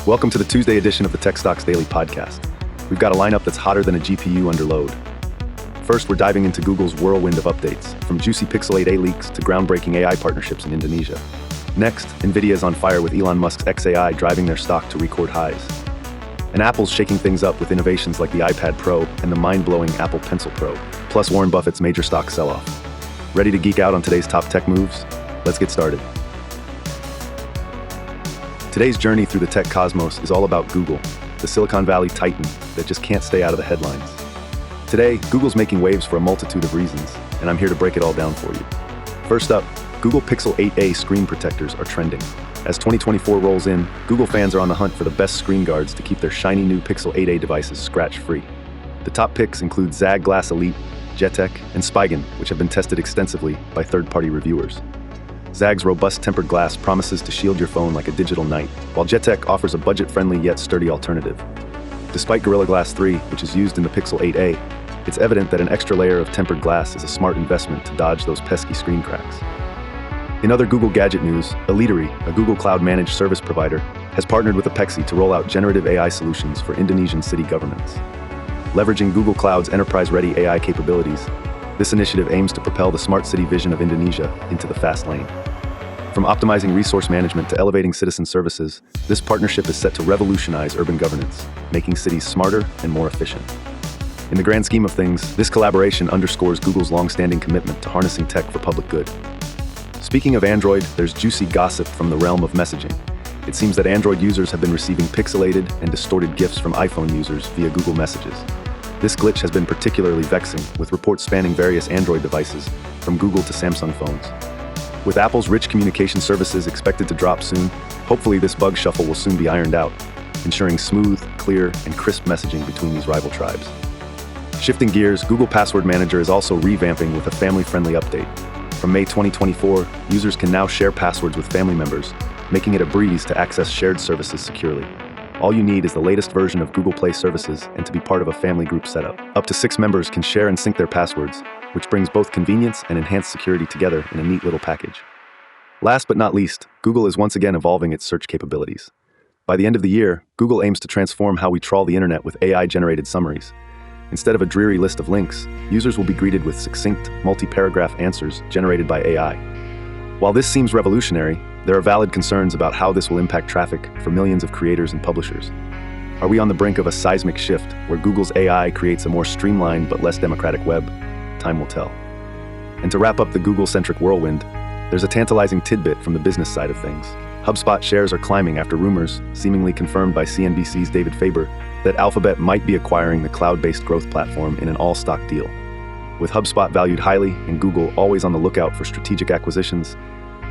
Welcome to the Tuesday edition of the Tech Stocks Daily Podcast. We've got a lineup that's hotter than a GPU under load. First, we're diving into Google's whirlwind of updates, from juicy Pixel 8a leaks to groundbreaking AI partnerships in Indonesia. Next, NVIDIA is on fire with Elon Musk's XAI driving their stock to record highs. And Apple's shaking things up with innovations like the iPad Pro and the mind-blowing Apple Pencil Pro, plus Warren Buffett's major stock sell-off. Ready to geek out on today's top tech moves? Let's get started. Today's journey through the tech cosmos is all about Google, the Silicon Valley titan that just can't stay out of the headlines. Today, Google's making waves for a multitude of reasons, and I'm here to break it all down for you. First up, Google Pixel 8a screen protectors are trending. As 2024 rolls in, Google fans are on the hunt for the best screen guards to keep their shiny new Pixel 8a devices scratch-free. The top picks include Zag Glass Elite, Jetek, and Spigen, which have been tested extensively by third-party reviewers. Zag's robust tempered glass promises to shield your phone like a digital knight, while Jetek offers a budget-friendly yet sturdy alternative. Despite Gorilla Glass 3, which is used in the Pixel 8a, it's evident that an extra layer of tempered glass is a smart investment to dodge those pesky screen cracks. In other Google gadget news, Elitery, a Google Cloud managed service provider, has partnered with Apexi to roll out generative AI solutions for Indonesian city governments. Leveraging Google Cloud's enterprise-ready AI capabilities, this initiative aims to propel the smart city vision of Indonesia into the fast lane. From optimizing resource management to elevating citizen services, this partnership is set to revolutionize urban governance, making cities smarter and more efficient. In the grand scheme of things, this collaboration underscores Google's long-standing commitment to harnessing tech for public good. Speaking of Android, there's juicy gossip from the realm of messaging. It seems that Android users have been receiving pixelated and distorted GIFs from iPhone users via Google Messages. This glitch has been particularly vexing, with reports spanning various Android devices, from Google to Samsung phones. With Apple's rich communication services expected to drop soon, hopefully this bug shuffle will soon be ironed out, ensuring smooth, clear, and crisp messaging between these rival tribes. Shifting gears, Google Password Manager is also revamping with a family-friendly update. From May 2024, users can now share passwords with family members, making it a breeze to access shared services securely. All you need is the latest version of Google Play services and to be part of a family group setup. Up to 6 members can share and sync their passwords, which brings both convenience and enhanced security together in a neat little package. Last but not least, Google is once again evolving its search capabilities. By the end of the year, Google aims to transform how we trawl the internet with AI-generated summaries. Instead of a dreary list of links, users will be greeted with succinct, multi-paragraph answers generated by AI. While this seems revolutionary, there are valid concerns about how this will impact traffic for millions of creators and publishers. Are we on the brink of a seismic shift where Google's AI creates a more streamlined but less democratic web? Time will tell. And to wrap up the Google-centric whirlwind, there's a tantalizing tidbit from the business side of things. HubSpot shares are climbing after rumors, seemingly confirmed by CNBC's David Faber, that Alphabet might be acquiring the cloud-based growth platform in an all-stock deal. With HubSpot valued highly and Google always on the lookout for strategic acquisitions,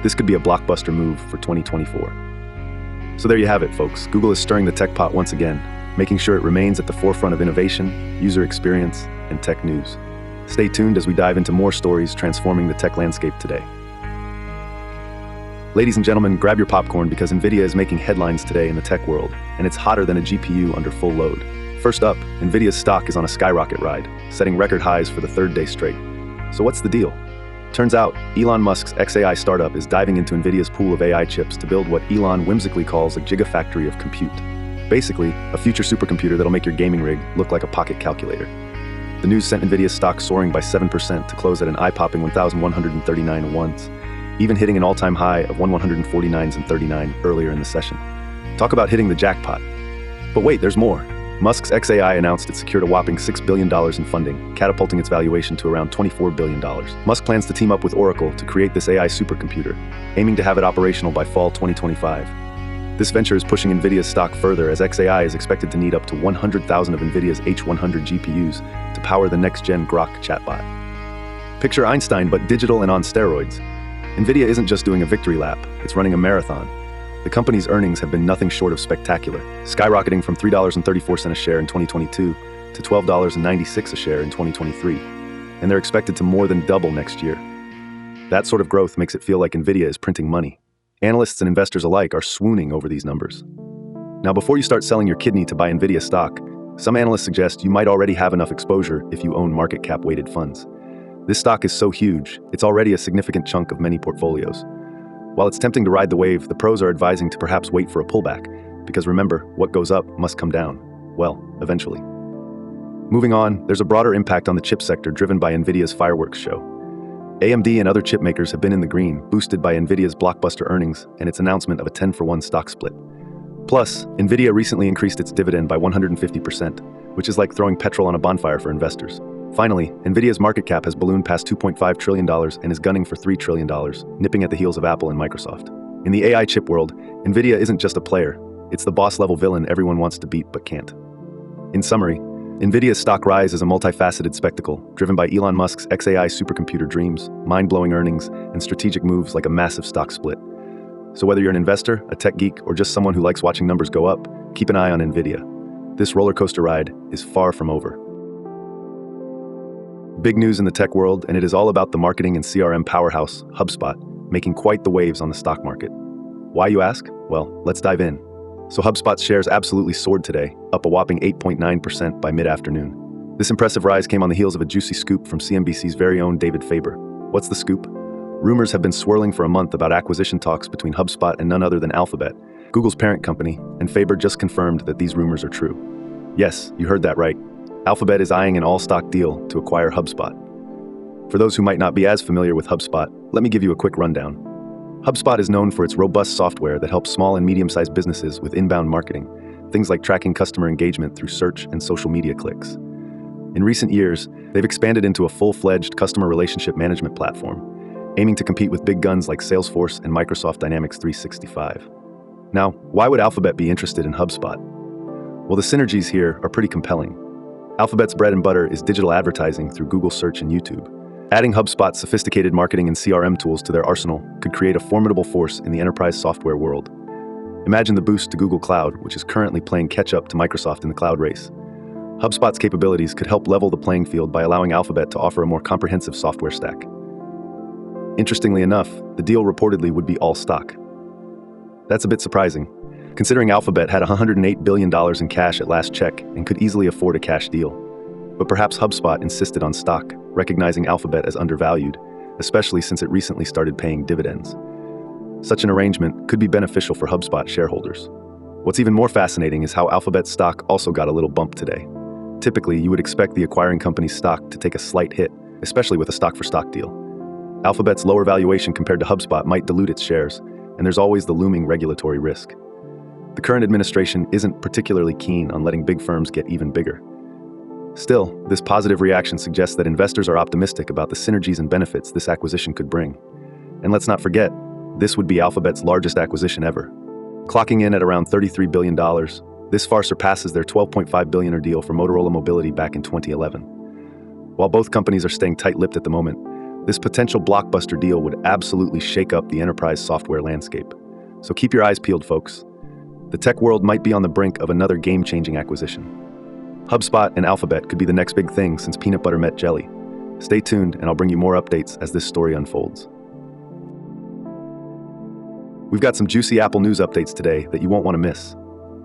this could be a blockbuster move for 2024. So there you have it, folks. Google is stirring the tech pot once again, making sure it remains at the forefront of innovation, user experience, and tech news. Stay tuned as we dive into more stories transforming the tech landscape today. Ladies and gentlemen, grab your popcorn because NVIDIA is making headlines today in the tech world, and it's hotter than a GPU under full load. First up, NVIDIA's stock is on a skyrocket ride, setting record highs for the third day straight. So what's the deal? Turns out, Elon Musk's XAI startup is diving into NVIDIA's pool of AI chips to build what Elon whimsically calls a gigafactory of compute. Basically, a future supercomputer that'll make your gaming rig look like a pocket calculator. The news sent NVIDIA's stock soaring by 7% to close at an eye-popping 1,139 once, even hitting an all-time high of 1,149.39 earlier in the session. Talk about hitting the jackpot. But wait, there's more. Musk's XAI announced it secured a whopping $6 billion in funding, catapulting its valuation to around $24 billion. Musk plans to team up with Oracle to create this AI supercomputer, aiming to have it operational by fall 2025. This venture is pushing NVIDIA's stock further as XAI is expected to need up to 100,000 of NVIDIA's H100 GPUs to power the next-gen Grok chatbot. Picture Einstein, but digital and on steroids. NVIDIA isn't just doing a victory lap, it's running a marathon. The company's earnings have been nothing short of spectacular, skyrocketing from $3.34 a share in 2022 to $12.96 a share in 2023, and they're expected to more than double next year. That sort of growth makes it feel like NVIDIA is printing money. Analysts and investors alike are swooning over these numbers. Now, before you start selling your kidney to buy NVIDIA stock, some analysts suggest you might already have enough exposure if you own market cap-weighted funds. This stock is so huge, it's already a significant chunk of many portfolios. While it's tempting to ride the wave, the pros are advising to perhaps wait for a pullback, because remember, what goes up must come down. Well, eventually. Moving on, there's a broader impact on the chip sector driven by NVIDIA's fireworks show. AMD and other chip makers have been in the green, boosted by NVIDIA's blockbuster earnings and its announcement of a 10-for-1 stock split. Plus, NVIDIA recently increased its dividend by 150%, which is like throwing petrol on a bonfire for investors. Finally, NVIDIA's market cap has ballooned past $2.5 trillion and is gunning for $3 trillion, nipping at the heels of Apple and Microsoft. In the AI chip world, NVIDIA isn't just a player, it's the boss-level villain everyone wants to beat but can't. In summary, NVIDIA's stock rise is a multifaceted spectacle, driven by Elon Musk's XAI supercomputer dreams, mind-blowing earnings, and strategic moves like a massive stock split. So whether you're an investor, a tech geek, or just someone who likes watching numbers go up, keep an eye on NVIDIA. This roller coaster ride is far from over. Big news in the tech world, and it is all about the marketing and CRM powerhouse, HubSpot, making quite the waves on the stock market. Why, you ask? Well, let's dive in. So HubSpot's shares absolutely soared today, up a whopping 8.9% by mid-afternoon. This impressive rise came on the heels of a juicy scoop from CNBC's very own David Faber. What's the scoop? Rumors have been swirling for a month about acquisition talks between HubSpot and none other than Alphabet, Google's parent company, and Faber just confirmed that these rumors are true. Yes, you heard that right. Alphabet is eyeing an all-stock deal to acquire HubSpot. For those who might not be as familiar with HubSpot, let me give you a quick rundown. HubSpot is known for its robust software that helps small and medium-sized businesses with inbound marketing, things like tracking customer engagement through search and social media clicks. In recent years, they've expanded into a full-fledged customer relationship management platform, aiming to compete with big guns like Salesforce and Microsoft Dynamics 365. Now, why would Alphabet be interested in HubSpot? Well, the synergies here are pretty compelling. Alphabet's bread and butter is digital advertising through Google Search and YouTube. Adding HubSpot's sophisticated marketing and CRM tools to their arsenal could create a formidable force in the enterprise software world. Imagine the boost to Google Cloud, which is currently playing catch-up to Microsoft in the cloud race. HubSpot's capabilities could help level the playing field by allowing Alphabet to offer a more comprehensive software stack. Interestingly enough, the deal reportedly would be all stock. That's a bit surprising, considering Alphabet had $108 billion in cash at last check and could easily afford a cash deal. But perhaps HubSpot insisted on stock, recognizing Alphabet as undervalued, especially since it recently started paying dividends. Such an arrangement could be beneficial for HubSpot shareholders. What's even more fascinating is how Alphabet's stock also got a little bump today. Typically, you would expect the acquiring company's stock to take a slight hit, especially with a stock-for-stock deal. Alphabet's lower valuation compared to HubSpot might dilute its shares, and there's always the looming regulatory risk. The current administration isn't particularly keen on letting big firms get even bigger. Still, this positive reaction suggests that investors are optimistic about the synergies and benefits this acquisition could bring. And let's not forget, this would be Alphabet's largest acquisition ever. Clocking in at around $33 billion, this far surpasses their $12.5 billion deal for Motorola Mobility back in 2011. While both companies are staying tight-lipped at the moment, this potential blockbuster deal would absolutely shake up the enterprise software landscape. So keep your eyes peeled, folks. The tech world might be on the brink of another game-changing acquisition. HubSpot and Alphabet could be the next big thing since peanut butter met jelly. Stay tuned, and I'll bring you more updates as this story unfolds. We've got some juicy Apple News updates today that you won't want to miss.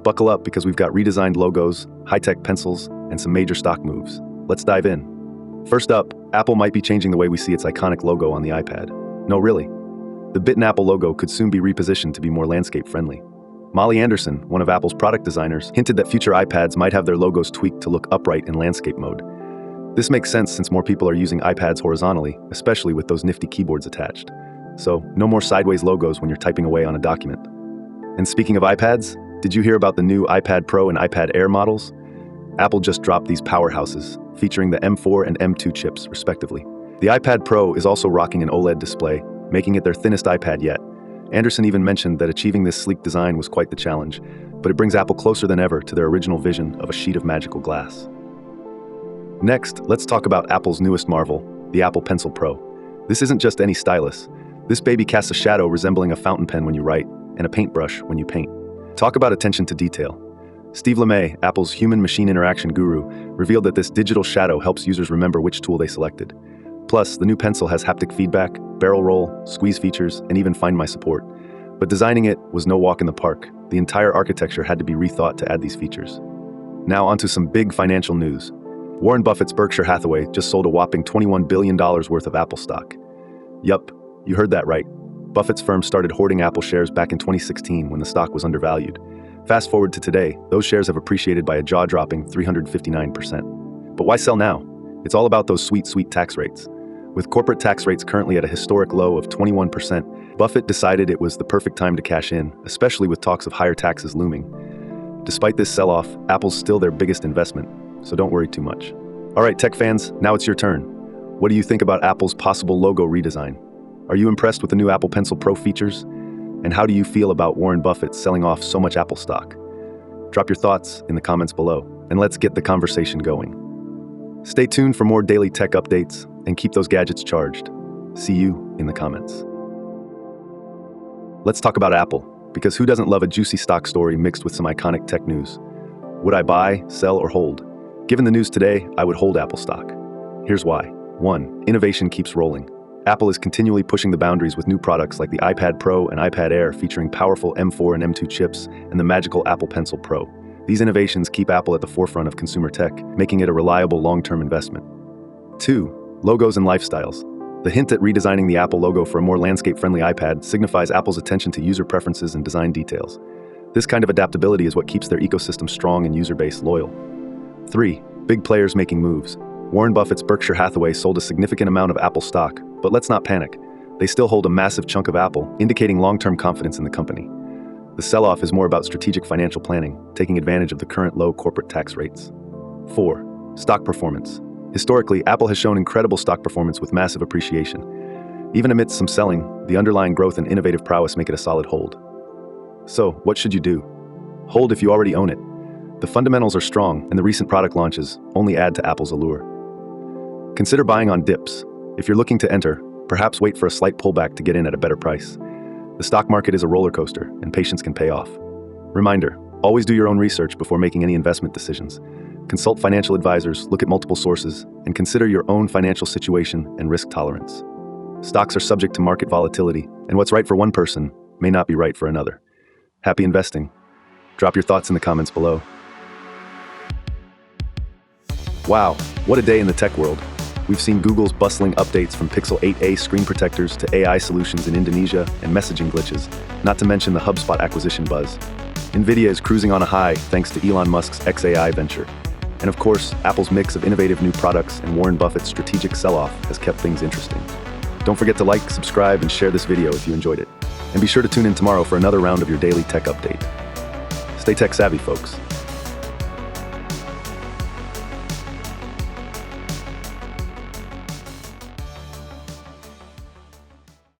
Buckle up because we've got redesigned logos, high-tech pencils, and some major stock moves. Let's dive in. First up, Apple might be changing the way we see its iconic logo on the iPad. No, really. The Bitten Apple logo could soon be repositioned to be more landscape-friendly. Molly Anderson, one of Apple's product designers, hinted that future iPads might have their logos tweaked to look upright in landscape mode. This makes sense since more people are using iPads horizontally, especially with those nifty keyboards attached. So, no more sideways logos when you're typing away on a document. And speaking of iPads, did you hear about the new iPad Pro and iPad Air models? Apple just dropped these powerhouses, featuring the M4 and M2 chips, respectively. The iPad Pro is also rocking an OLED display, making it their thinnest iPad yet. Anderson even mentioned that achieving this sleek design was quite the challenge, but it brings Apple closer than ever to their original vision of a sheet of magical glass. Next, let's talk about Apple's newest marvel, the Apple Pencil Pro. This isn't just any stylus. This baby casts a shadow resembling a fountain pen when you write, and a paintbrush when you paint. Talk about attention to detail. Steve Lemay, Apple's human-machine interaction guru, revealed that this digital shadow helps users remember which tool they selected. Plus, the new pencil has haptic feedback, barrel roll, squeeze features, and even Find My support. But designing it was no walk in the park. The entire architecture had to be rethought to add these features. Now onto some big financial news. Warren Buffett's Berkshire Hathaway just sold a whopping $21 billion worth of Apple stock. Yup, you heard that right. Buffett's firm started hoarding Apple shares back in 2016 when the stock was undervalued. Fast forward to today, those shares have appreciated by a jaw-dropping 359%. But why sell now? It's all about those sweet, sweet tax rates. With corporate tax rates currently at a historic low of 21%, Buffett decided it was the perfect time to cash in, especially with talks of higher taxes looming. Despite this sell-off, Apple's still their biggest investment, so don't worry too much. All right, tech fans, now it's your turn. What do you think about Apple's possible logo redesign? Are you impressed with the new Apple Pencil Pro features? And how do you feel about Warren Buffett selling off so much Apple stock? Drop your thoughts in the comments below, and let's get the conversation going. Stay tuned for more daily tech updates, and keep those gadgets charged. See you in the comments. Let's talk about Apple, because who doesn't love a juicy stock story mixed with some iconic tech news? Would I buy, sell, or hold? Given the news today, I would hold Apple stock. Here's why. 1. Innovation keeps rolling. Apple is continually pushing the boundaries with new products like the iPad Pro and iPad Air featuring powerful M4 and M2 chips and the magical Apple Pencil Pro. These innovations keep Apple at the forefront of consumer tech, making it a reliable long-term investment. 2. Logos and lifestyles. The hint at redesigning the Apple logo for a more landscape-friendly iPad signifies Apple's attention to user preferences and design details. This kind of adaptability is what keeps their ecosystem strong and user base loyal. 3. Big players making moves. Warren Buffett's Berkshire Hathaway sold a significant amount of Apple stock, but let's not panic. They still hold a massive chunk of Apple, indicating long-term confidence in the company. The sell-off is more about strategic financial planning, taking advantage of the current low corporate tax rates. 4. Stock performance. Historically, Apple has shown incredible stock performance with massive appreciation. Even amidst some selling, the underlying growth and innovative prowess make it a solid hold. So, what should you do? Hold if you already own it. The fundamentals are strong, and the recent product launches only add to Apple's allure. Consider buying on dips. If you're looking to enter, perhaps wait for a slight pullback to get in at a better price. The stock market is a roller coaster, and patience can pay off. Reminder, always do your own research before making any investment decisions. Consult financial advisors, look at multiple sources, and consider your own financial situation and risk tolerance. Stocks are subject to market volatility, and what's right for one person may not be right for another. Happy investing. Drop your thoughts in the comments below. Wow, what a day in the tech world. We've seen Google's bustling updates from Pixel 8a screen protectors to AI solutions in Indonesia and messaging glitches, not to mention the HubSpot acquisition buzz. NVIDIA is cruising on a high thanks to Elon Musk's XAI venture. And of course, Apple's mix of innovative new products and Warren Buffett's strategic sell-off has kept things interesting. Don't forget to like, subscribe, and share this video if you enjoyed it. And be sure to tune in tomorrow for another round of your daily tech update. Stay tech savvy, folks.